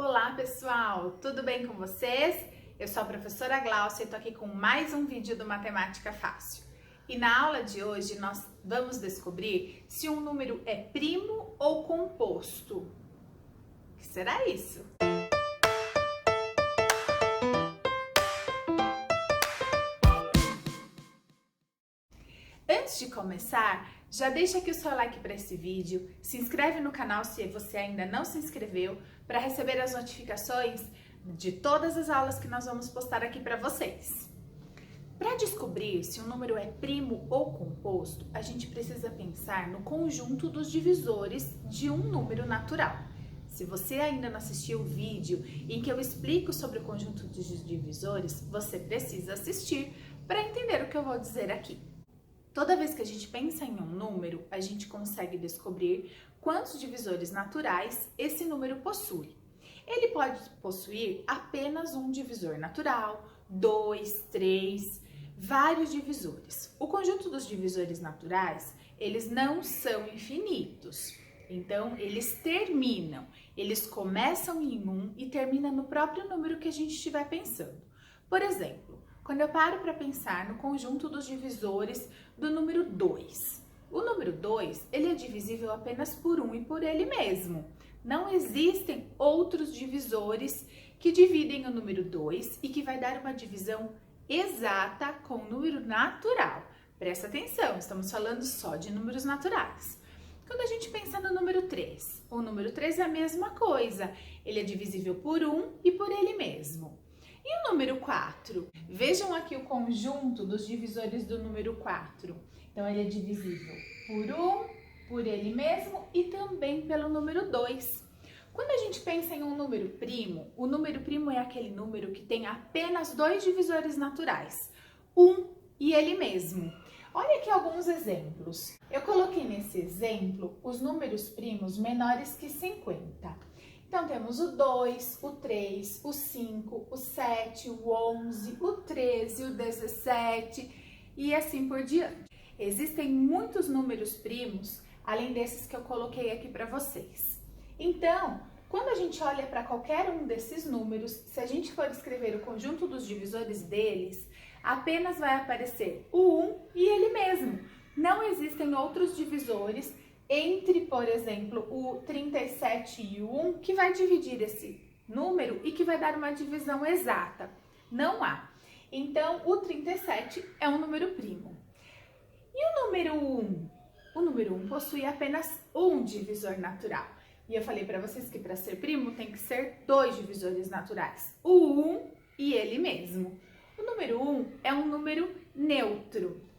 Olá pessoal, tudo bem com vocês? Eu sou a professora Glaucia e estou aqui com mais um vídeo do Matemática Fácil. E na aula de hoje nós vamos descobrir se um número é primo ou composto. O que será isso? Antes de começar, já deixa aqui o seu like para esse vídeo, se inscreve no canal se você ainda não se inscreveu, para receber as notificações de todas as aulas que nós vamos postar aqui para vocês. Para descobrir se um número é primo ou composto, a gente precisa pensar no conjunto dos divisores de um número natural. Se você ainda não assistiu o vídeo em que eu explico sobre o conjunto dos divisores, você precisa assistir para entender o que eu vou dizer aqui. Toda vez que a gente pensa em um número, a gente consegue descobrir quantos divisores naturais esse número possui. Ele pode possuir apenas um divisor natural, 2, 3, vários divisores. O conjunto dos divisores naturais, eles não são infinitos. Então, eles terminam. Eles começam em 1 e terminam no próprio número que a gente estiver pensando. Por exemplo, quando eu paro para pensar no conjunto dos divisores do número 2. O número 2, ele é divisível apenas por 1 e por ele mesmo. Não existem outros divisores que dividem o número 2 e que vai dar uma divisão exata com o número natural. Presta atenção, estamos falando só de números naturais. Quando a gente pensa no número 3, o número 3 é a mesma coisa. Ele é divisível por 1 e por ele mesmo. E o número 4? Vejam aqui o conjunto dos divisores do número 4. Então, ele é divisível por 1, por ele mesmo e também pelo número 2. Quando a gente pensa em um número primo, o número primo é aquele número que tem apenas dois divisores naturais, 1 e ele mesmo. Olha aqui alguns exemplos. Eu coloquei nesse exemplo os números primos menores que 50. Então, temos o 2, o 3, o 5, o 7, o 11, o 13, o 17 e assim por diante. Existem muitos números primos, além desses que eu coloquei aqui para vocês. Então, quando a gente olha para qualquer um desses números, se a gente for escrever o conjunto dos divisores deles, apenas vai aparecer o 1 e ele mesmo. Não existem outros divisores entre, por exemplo, o 37 e o 1, que vai dividir esse número e que vai dar uma divisão exata. Não há. Então, o 37 é um número primo. E o número 1? O número 1 possui apenas um divisor natural. E eu falei para vocês que para ser primo tem que ser dois divisores naturais, o 1 e ele mesmo. O número 1 é um número neutro.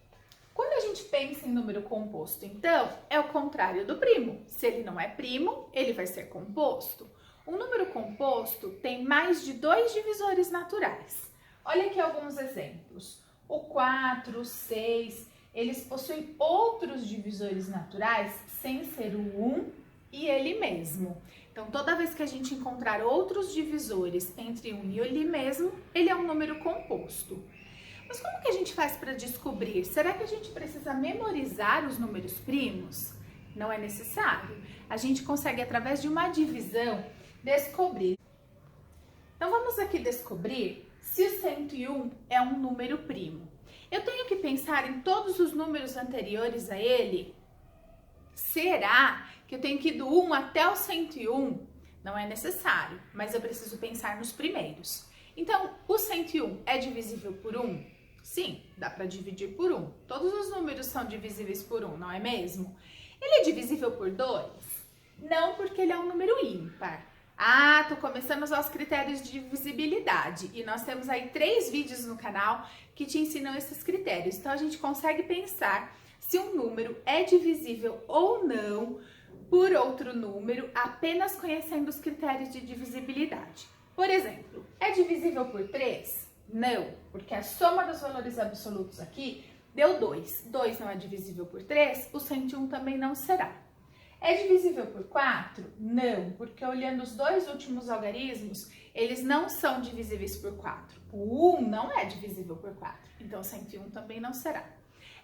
Quando a gente pensa em número composto, então, é o contrário do primo. Se ele não é primo, ele vai ser composto. Um número composto tem mais de dois divisores naturais. Olha aqui alguns exemplos. O 4, o 6, eles possuem outros divisores naturais sem ser o 1 e ele mesmo. Então, toda vez que a gente encontrar outros divisores entre 1 e ele mesmo, ele é um número composto. Mas como que a gente faz para descobrir? Será que a gente precisa memorizar os números primos? Não é necessário. A gente consegue, através de uma divisão, descobrir. Então, vamos aqui descobrir se o 101 é um número primo. Eu tenho que pensar em todos os números anteriores a ele? Será que eu tenho que ir do 1 até o 101? Não é necessário, mas eu preciso pensar nos primeiros. Então, o 101 é divisível por 1? Sim, dá para dividir por 1. Todos os números são divisíveis por 1, não é mesmo? Ele é divisível por 2? Não, porque ele é um número ímpar. Ah, tô começando a usar os critérios de divisibilidade. E nós temos aí 3 vídeos no canal que te ensinam esses critérios. Então, a gente consegue pensar se um número é divisível ou não por outro número, apenas conhecendo os critérios de divisibilidade. Por exemplo, é divisível por 3? Não, porque a soma dos valores absolutos aqui deu 2. 2 não é divisível por 3, o 101 também não será. É divisível por 4? Não, porque olhando os dois últimos algarismos, eles não são divisíveis por 4. O 1 não é divisível por 4, então o 101 também não será.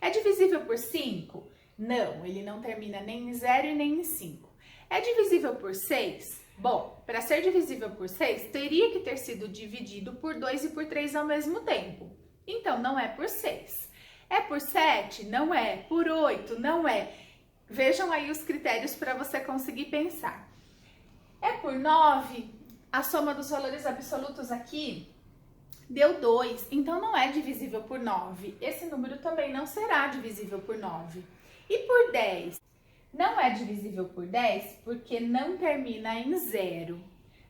É divisível por 5? Não, ele não termina nem em 0 e nem em 5. É divisível por 6? Bom, para ser divisível por 6, teria que ter sido dividido por 2 e por 3 ao mesmo tempo. Então, não é por 6. É por 7? Não é. Por 8? Não é. Vejam aí os critérios para você conseguir pensar. É por 9? A soma dos valores absolutos aqui deu 2, então não é divisível por 9. Esse número também não será divisível por 9. E por 10? Não é divisível por 10 porque não termina em 0.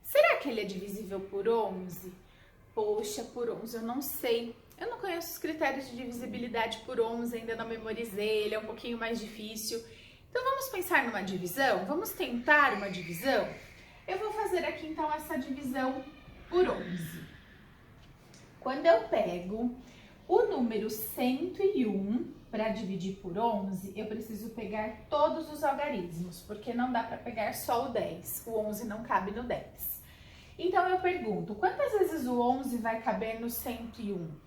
Será que ele é divisível por 11? Poxa, por 11 eu não sei. Eu não conheço os critérios de divisibilidade por 11, ainda não memorizei, ele é um pouquinho mais difícil. Então vamos pensar numa divisão? Vamos tentar uma divisão? Eu vou fazer aqui então essa divisão por 11. Quando eu pego o número 101 para dividir por 11, eu preciso pegar todos os algarismos, porque não dá para pegar só o 10. O 11 não cabe no 10. Então eu pergunto, quantas vezes o 11 vai caber no 101?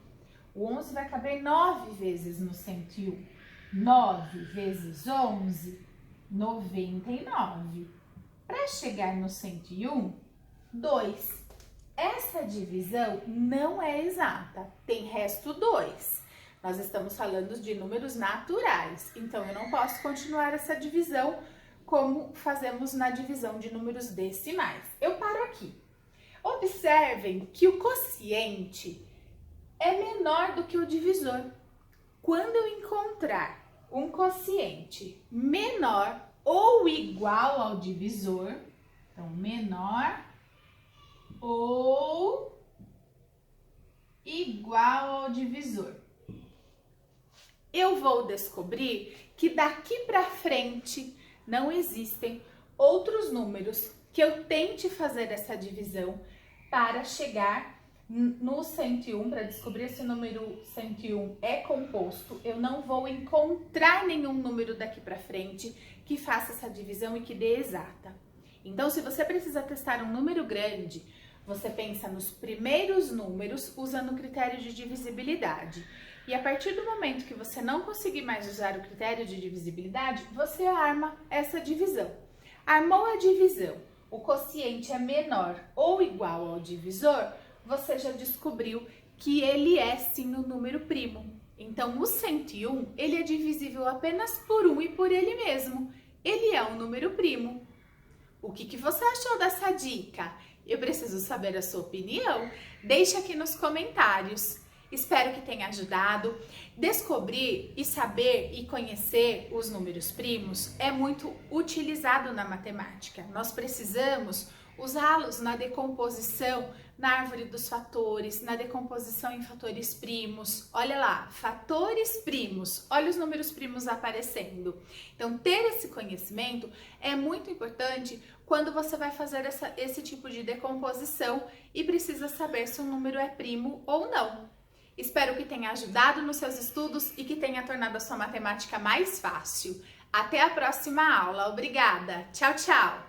O 11 vai caber 9 vezes no 101. 9 vezes 11, 99. Para chegar no 101, 2. Essa divisão não é exata, tem resto 2. Nós estamos falando de números naturais, então eu não posso continuar essa divisão como fazemos na divisão de números decimais. Eu paro aqui. Observem que o quociente é menor do que o divisor. Quando eu encontrar um quociente menor ou igual ao divisor, então menor ou igual ao divisor, eu vou descobrir que daqui para frente não existem outros números que eu tente fazer essa divisão para chegar no 101, para descobrir se o número 101 é composto. Eu não vou encontrar nenhum número daqui para frente que faça essa divisão e que dê exata. Então, se você precisa testar um número grande, você pensa nos primeiros números usando o critério de divisibilidade. E a partir do momento que você não conseguir mais usar o critério de divisibilidade, você arma essa divisão. Armou a divisão, o quociente é menor ou igual ao divisor, você já descobriu que ele é sim um número primo. Então, o 101, ele é divisível apenas por 1 e por ele mesmo. Ele é um número primo. O que você achou dessa dica? Eu preciso saber a sua opinião. Deixe aqui nos comentários. Espero que tenha ajudado. Descobrir e saber e conhecer os números primos é muito utilizado na matemática. Nós precisamos usá-los na decomposição na árvore dos fatores, na decomposição em fatores primos. Olha lá, fatores primos, olha os números primos aparecendo. Então, ter esse conhecimento é muito importante quando você vai fazer esse tipo de decomposição e precisa saber se um número é primo ou não. Espero que tenha ajudado nos seus estudos e que tenha tornado a sua matemática mais fácil. Até a próxima aula. Obrigada. Tchau, tchau.